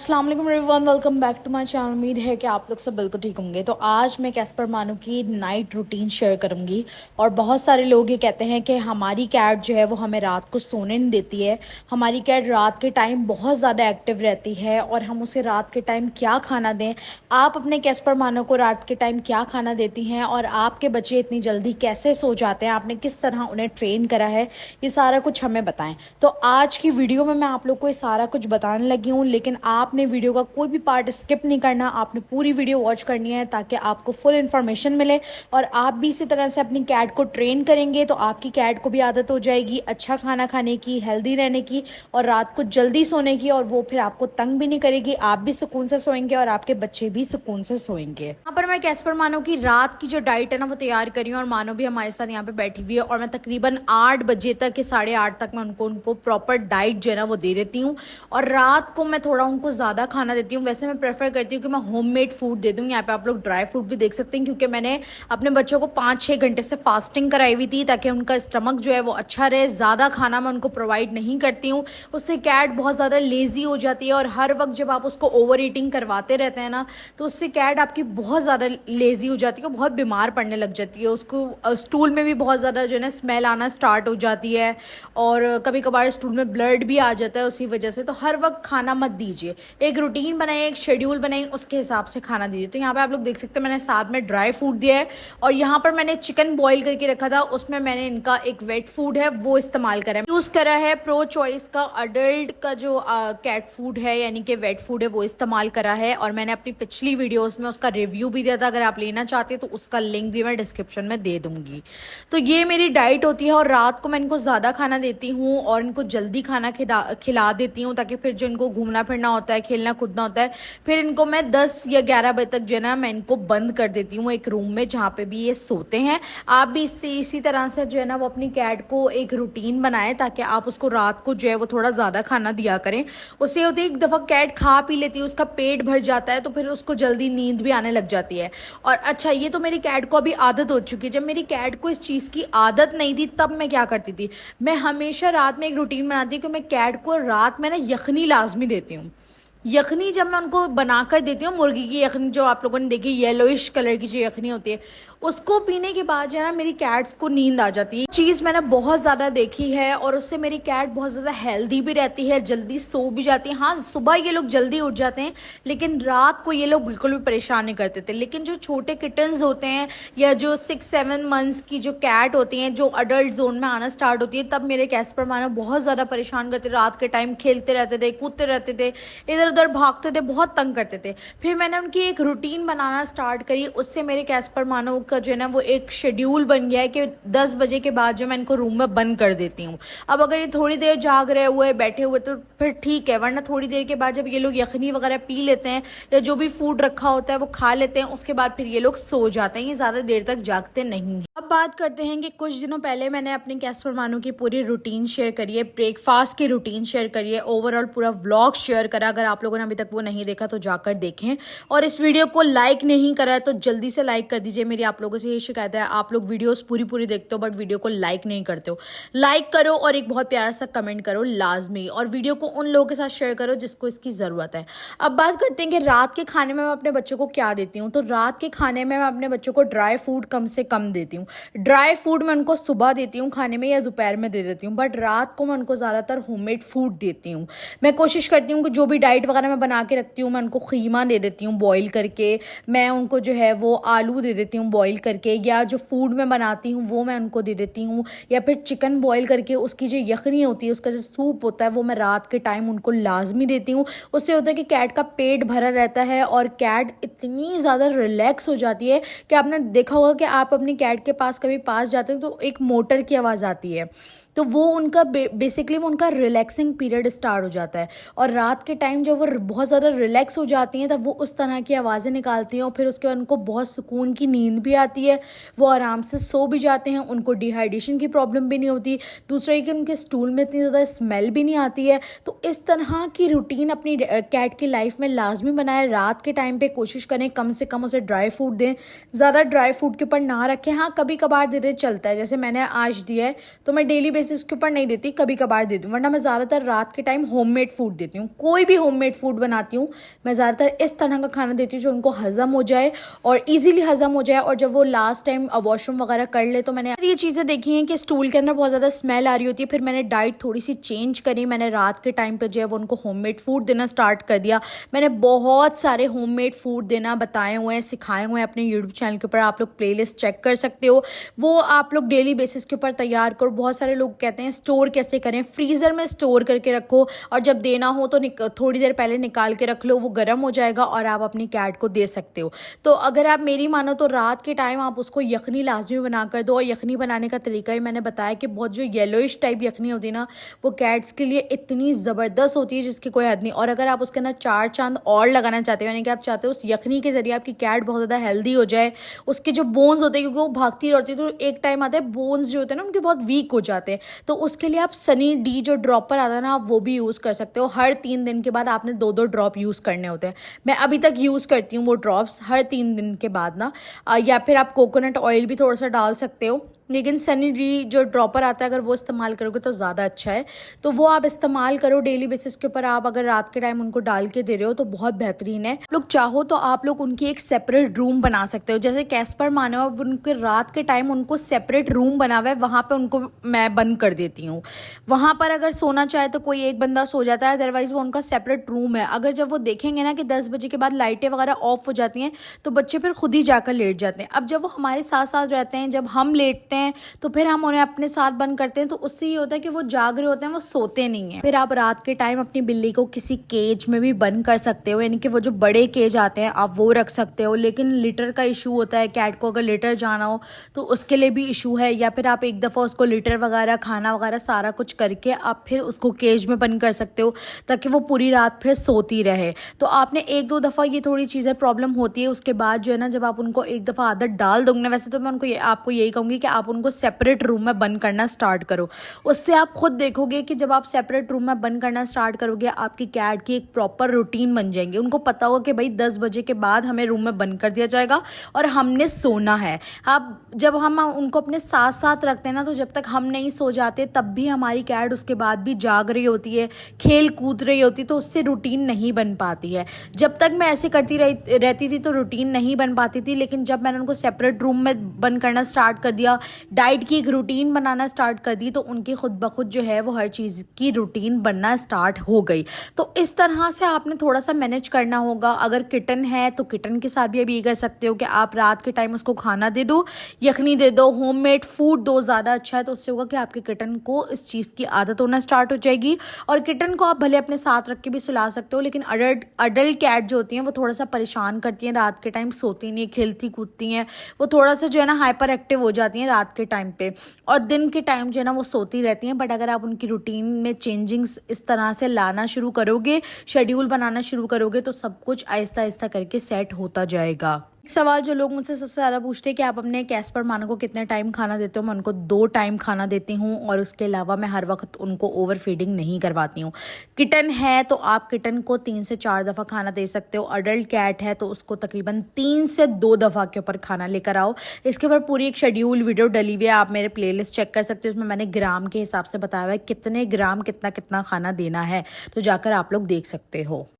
अस्सलाम वालेकुम everyone, welcome back to my channel. उम्मीद है कि आप लोग सब बिल्कुल ठीक होंगे। तो आज मैं कैस्पर मानू की नाइट रूटीन शेयर करूंगी। और बहुत सारे लोग ये कहते हैं कि हमारी कैट जो है वो हमें रात को सोने नहीं देती है। हमारी कैट रात के टाइम बहुत ज़्यादा एक्टिव रहती है और हम उसे रात के टाइम क्या खाना दें। आप अपने कैस्पर मानू को रात के टाइम क्या खाना देती हैं और आपके बच्चे इतनी जल्दी कैसे सो जाते हैं, आपने किस तरह उन्हें ट्रेन करा है, ये सारा कुछ हमें बताएं। तो आज की वीडियो में मैं आप लोग को ये सारा कुछ बताने लगी हूँ, लेकिन आपने वीडियो का कोई भी पार्ट स्किप नहीं करना। आपने पूरी वीडियो वॉच करनी है ताकि आपको फुल इन्फॉर्मेशन मिले और आप भी इसी तरह से अपनी कैट को ट्रेन करेंगे तो आपकी कैट को भी आदत हो जाएगी अच्छा खाना खाने की, हेल्दी रहने की और रात को जल्दी सोने की। और वो फिर आपको तंग भी नहीं करेगी, आप भी सुकून से सोएंगे और आपके बच्चे भी सुकून से सोएंगे। यहाँ पर मैं कैस्पर मानो की रात की जो डाइट है ना वो तैयार करी हूँ और मानो भी हमारे साथ यहाँ पे बैठी हुई है और मैं तकरीबन 8 बजे तक के 8:30 तक मैं उनको प्रॉपर डाइट जो है ना वो दे देती हूँ। और रात को मैं थोड़ा उनको ज़्यादा खाना देती हूँ। वैसे मैं प्रेफर करती हूँ कि मैं होममेड फूड दे दूँ। यहाँ पे आप लोग ड्राई फ्रूट भी देख सकते हैं क्योंकि मैंने अपने बच्चों को 5-6 घंटे से फास्टिंग कराई हुई थी ताकि उनका स्टमक जो है वो अच्छा रहे। ज़्यादा खाना मैं उनको प्रोवाइड नहीं करती हूँ, उससे कैट बहुत ज़्यादा लेज़ी हो जाती है और हर वक्त जब आप उसको ओवर ईटिंग करवाते रहते हैं ना तो उससे कैट आपकी बहुत ज़्यादा लेज़ी हो जाती है, बहुत बीमार पड़ने लग जाती है। उसको स्टूल में भी बहुत ज़्यादा जो है ना स्मेल आना स्टार्ट हो जाती है और कभी कभार स्टूल में ब्लड भी आ जाता है उसी वजह से। तो हर वक्त खाना मत दीजिए, एक रूटीन बनाइए, एक शेड्यूल बनाइए, उसके हिसाब से खाना दीजिए। तो यहाँ पे आप लोग देख सकते हैं मैंने साथ में ड्राई फ्रूट दिया है और यहाँ पर मैंने चिकन बॉईल करके रखा था, उसमें मैंने इनका एक वेट फूड है वो इस्तेमाल करा है। यूज़ करा है प्रो चॉइस का अडल्ट का जो कैट फूड है यानी कि वेट फूड है वो इस्तेमाल करा है। और मैंने अपनी पिछली वीडियोस में उसका रिव्यू भी दिया था, अगर आप लेना चाहते हैं तो उसका लिंक भी मैं डिस्क्रिप्शन में दे दूंगी। तो ये मेरी डाइट होती है और रात को मैं इनको ज़्यादा खाना देती हूँ और इनको जल्दी खाना खिला देती हूँ ताकि फिर जो इनको घूमना फिरना होता है, खेलना कूदना होता है, फिर इनको मैं 10 या 11 बजे तक जो है ना मैं इनको बंद कर देती हूँ एक रूम में जहाँ पे भी ये सोते हैं। आप भी इसी तरह से जो है ना वो अपनी कैट को एक रूटीन बनाएं ताकि आप उसको रात को जो है वो थोड़ा ज़्यादा खाना दिया करें। उससे होती है एक दफ़ा कैट खा पी लेती है, उसका पेट भर जाता है तो फिर उसको जल्दी नींद भी आने लग जाती है। और अच्छा, ये तो मेरी कैट को अभी आदत हो चुकी है। जब मेरी कैट को इस चीज़ की आदत नहीं थी तब मैं क्या करती थी, मैं हमेशा रात में एक रूटीन बनाती हूँ कि मैं कैट को रात में ना यखनी लाजमी देती हूँ। यखनी जब मैं उनको बनाकर देती हूँ, मुर्गी की यखनी जो आप लोगों ने देखी येलोइश कलर की जो यखनी होती है, उसको पीने के बाद जो है ना मेरी कैट्स को नींद आ जाती है। चीज़ मैंने बहुत ज़्यादा देखी है और उससे मेरी कैट बहुत ज़्यादा हेल्दी भी रहती है, जल्दी सो भी जाती है। हाँ, सुबह ये लोग जल्दी उठ जाते हैं लेकिन रात को ये लोग बिल्कुल भी परेशान नहीं करते थे। लेकिन जो छोटे किटन्स होते हैं या जो 6-7 मंथ्स की जो कैट होती हैं जो अडल्ट जोन में आना स्टार्ट होती है, तब मेरे कैस्पर मानो बहुत ज़्यादा परेशान करते थे। रात के टाइम खेलते रहते थे, कूदते रहते थे, इधर उधर भागते थे, बहुत तंग करते थे। फिर मैंने उनकी एक रूटीन बनाना स्टार्ट करी, उससे मेरे कैस्पर मानो का जो है ना वो एक शेड्यूल बन गया है कि 10 बजे के बाद जो मैं इनको रूम में बंद कर देती हूँ। अब अगर ये थोड़ी देर जाग रहे हुए बैठे हुए तो फिर ठीक है, वरना थोड़ी देर के बाद जब ये लोग यखनी वगैरह पी लेते हैं या जो भी फूड रखा होता है वो खा लेते हैं, उसके बाद फिर ये लोग सो जाते हैं, ये ज़्यादा देर तक जागते नहीं हैं। अब बात करते हैं कि कुछ दिनों पहले मैंने अपने कैस्पर मानो की पूरी रूटीन शेयर करी है, ब्रेकफास्ट की रूटीन शेयर करी है, ओवरऑल पूरा व्लॉग शेयर करा। अगर आप लोगों ने अभी तक वो नहीं देखा तो जाकर देखें और इस वीडियो को लाइक नहीं करा है तो जल्दी से लाइक कर दीजिए। मेरी आप लोगों से ये शिकायत है, आप लोग वीडियोस पूरी देखते हो बट वीडियो को लाइक नहीं करते हो। लाइक करो और एक बहुत प्यारा सा कमेंट करो लाजमी, और वीडियो को उन लोगों के साथ शेयर करो जिसको इसकी ज़रूरत है। अब बात करते हैं कि रात के खाने में मैं अपने बच्चों को क्या देती हूँ। तो रात के खाने में मैं अपने बच्चों को ड्राई फूड कम से कम देती हूँ। ड्राई फूड मैं उनको सुबह देती हूँ खाने में या दोपहर में दे देती हूँ, बट रात को मैं उनको ज़्यादातर होममेड फूड देती हूँ। मैं कोशिश करती हूँ कि जो भी डाइट वगैरह मैं बना के रखती हूँ मैं उनको खीमा दे देती हूँ बॉईल करके, मैं उनको जो है वो आलू दे देती हूँ बॉईल करके, या जो फूड मैं बनाती हूँ वो मैं उनको दे देती हूँ, या फिर चिकन बॉईल करके उसकी जो यखनी होती है उसका जो सूप होता है वो मैं रात के टाइम उनको लाजमी देती हूँ। उससे होता है कि कैट का पेट भरा रहता है और कैट इतनी ज़्यादा रिलैक्स हो जाती है कि आपने देखा होगा कि आप अपनी कैट के पास कभी पास जाते हैं तो एक मोटर की आवाज़ आती है, तो वो उनका बेसिकली वो उनका रिलैक्सिंग पीरियड स्टार्ट हो जाता है। और रात के टाइम जब वो बहुत ज़्यादा रिलैक्स हो जाती हैं तब वो उस तरह की आवाज़ें निकालती हैं और फिर उसके बाद उनको बहुत सुकून की नींद भी आती है, वो आराम से सो भी जाते हैं, उनको डिहाइड्रेशन की प्रॉब्लम भी नहीं होती। दूसरा कि उनके स्टूल में इतनी ज़्यादा स्मेल भी नहीं आती है। तो इस तरह की रूटीन अपनी कैट की लाइफ में लाजमी बनाए। रात के टाइम पे कोशिश करें कम से कम उसे ड्राई फ्रूट दें, ज़्यादा ड्राई फ्रूट के ऊपर ना रखें। हाँ, कभी कभार दे दे चलता है, जैसे मैंने आज दिया है तो मैं डेली बेसिस के ऊपर नहीं देती, कभी कभार देती हूँ, वरना मैं ज़्यादातर रात के टाइम होममेड फूड देती हूँ। कोई भी होममेड फूड बनाती हूँ मैं ज़्यादातर इस तरह का खाना देती हूँ जो उनको हज़म हो जाए और ईजिली हज़म हो जाए, और जब वो लास्ट टाइम वॉशरूम वगैरह कर ले तो मैंने ये चीज़ें देखी हैं कि स्टूल के अंदर बहुत ज़्यादा स्मेल आ रही होती है। फिर मैंने डाइट थोड़ी सी चेंज करी, मैंने रात के टाइम पे जो है वो उनको होममेड फूड देना स्टार्ट कर दिया। मैंने बहुत सारे होममेड फूड देना बताए हुए हैं, सिखाए हुए हैं अपने यूट्यूब चैनल के ऊपर, आप लोग प्लेलिस्ट चेक कर सकते हो। वो आप लोग डेली बेसिस के ऊपर तैयार करो। बहुत सारे लोग कहते हैं स्टोर कैसे करें, फ्रीज़र में स्टोर करके रखो और जब देना हो तो थोड़ी देर पहले निकाल के रख लो, वो गर्म हो जाएगा और आप अपनी कैट को दे सकते हो। तो अगर आप मेरी मानो तो रात के टाइम आप उसको यखनी लाजमी बना कर दो। और यखनी बनाने का तरीका ही मैंने बताया कि बहुत जो येलोइश टाइप यखनी होती है ना, वो कैट्स के लिए इतनी ज़बरदस्त होती है जिसकी कोई हद नहीं। और अगर आप उसके अंदर 4 चांद और लगाना चाहते हो, यानी कि आप चाहते हो उस यखनी के जरिए आपकी कैट बहुत ज़्यादा हेल्दी हो जाए, उसके जो बोन्स होते हैं, क्योंकि वो भागती रहती है तो एक टाइम आता है बोन्स जो होते हैं ना उनके बहुत वीक हो जाते हैं, तो उसके लिए आप सनी डी जो ड्रॉपर आता है ना, आप वो भी यूज़ कर सकते हो। हर 3 दिन के बाद आपने 2-2 ड्रॉप यूज़ करने होते हैं। मैं अभी तक यूज़ करती हूँ वो ड्रॉप्स हर 3 दिन के बाद ना। या फिर आप कोकोनट ऑयल भी थोड़ा सा डाल सकते हो, लेकिन सनी डी जो ड्रॉपर आता है अगर वो इस्तेमाल करोगे तो ज़्यादा अच्छा है। तो वो आप इस्तेमाल करो डेली बेसिस के ऊपर। आप अगर रात के टाइम उनको डाल के दे रहे हो तो बहुत बेहतरीन है। आप लोग चाहो तो आप लोग उनकी एक सेपरेट रूम बना सकते हो, जैसे कैस्पर मानो अब उनके रात के टाइम उनको सेपरेट रूम बना हुआ है, वहाँ पर उनको मैं बंद कर देती हूँ। वहाँ पर अगर सोना चाहे तो कोई एक बंदा सो जाता है, अदरवाइज वो उनका सेपरेट रूम है। अगर जब वो देखेंगे ना कि 10 बजे के बाद लाइटें वगैरह ऑफ हो जाती हैं तो बच्चे फिर खुद ही जाकर लेट जाते हैं। अब जब वो हमारे साथ साथ रहते हैं, जब हम लेटते हैं तो फिर हम उन्हें अपने साथ बंद करते हैं, तो उससे ये होता है कि वो जाग रहे होते हैं, वो सोते नहीं हैं। फिर आप रात के टाइम अपनी बिल्ली को किसी केज में भी बंद कर सकते हो, यानी कि वो जो बड़े केज आते हैं आप वो रख सकते हो। लेकिन लिटर का इशू होता है, कैट को अगर लिटर जाना हो तो उसके लिए भी इशू है। या फिर आप एक दफ़ा उसको लिटर वगैरह खाना वगैरह सारा कुछ करके आप फिर उसको केज में बंद कर सकते हो, ताकि वो पूरी रात फिर सोती रहे। तो आपने 1-2 दफ़ा ये थोड़ी चीज़ें प्रॉब्लम होती है, उसके बाद जो है ना जब आप उनको एक दफ़ा आदत डाल दोगे ना, वैसे तो मैं उनको आपको यही कहूँगी कि आप उनको सेपरेट रूम में बंद करना स्टार्ट करो। उससे आप खुद देखोगे कि जब आप सेपरेट रूम में बंद करना स्टार्ट करोगे, आपकी कैट की एक प्रॉपर रूटीन बन जाएंगी। उनको पता होगा कि भाई 10 बजे के बाद हमें रूम में बंद कर दिया जाएगा और हमने सोना है। अब जब हम उनको अपने साथ साथ रखते हैं ना, तो जब तक हम नहीं सो जाते तब भी हमारी कैट उसके बाद भी जाग रही होती है, खेल कूद रही होती है, तो उससे रूटीन नहीं बन पाती है। जब तक मैं ऐसे करती रहती थी तो रूटीन नहीं बन पाती थी, लेकिन जब मैंने उनको सेपरेट रूम में बंद करना स्टार्ट कर दिया, डाइट की एक रूटीन बनाना स्टार्ट कर दी, तो उनकी खुद ब खुद जो है वो हर चीज़ की रूटीन बनना स्टार्ट हो गई। तो इस तरह से आपने थोड़ा सा मैनेज करना होगा। अगर किटन है तो किटन के साथ भी अभी कर सकते हो कि आप रात के टाइम उसको खाना दे दो, यखनी दे दो, होममेड फूड दो, ज़्यादा अच्छा है। तो उससे होगा कि आपके किटन को इस चीज़ की आदत होना स्टार्ट हो जाएगी। और किटन को आप भले अपने साथ रख के भी सुला सकते हो, लेकिन अडल्ट कैट जो होती हैं वो थोड़ा सा परेशान करती हैं, रात के टाइम सोती नहीं, खेलती कूदती हैं, वो थोड़ा सा जो है ना हाइपर एक्टिव हो जाती हैं रात के टाइम पे, और दिन के टाइम जो है ना वो सोती रहती हैं। बट अगर आप उनकी रूटीन में चेंजिंग्स इस तरह से लाना शुरू करोगे, शेड्यूल बनाना शुरू करोगे, तो सब कुछ आहिस्ता आहिस्ता करके सेट होता जाएगा। एक सवाल जो लोग मुझसे सबसे ज़्यादा पूछते हैं कि आप अपने कैस्पर मानो को कितने टाइम खाना देते हो। मैं उनको 2 टाइम खाना देती हूँ, और उसके अलावा मैं हर वक्त उनको ओवर फीडिंग नहीं करवाती हूँ। किटन है तो आप किटन को 3 से 4 दफ़ा खाना दे सकते हो। अडल्ट कैट है तो उसको तकरीबन 3 से 2 दफ़ा के ऊपर खाना लेकर आओ। इसके ऊपर पूरी एक शेड्यूल वीडियो डली हुई है, आप मेरे प्लेलिस्ट चेक कर सकते हो। उसमें मैंने ग्राम के हिसाब से बताया हुआ है कितने ग्राम कितना कितना खाना देना है, तो जाकर आप लोग देख सकते हो।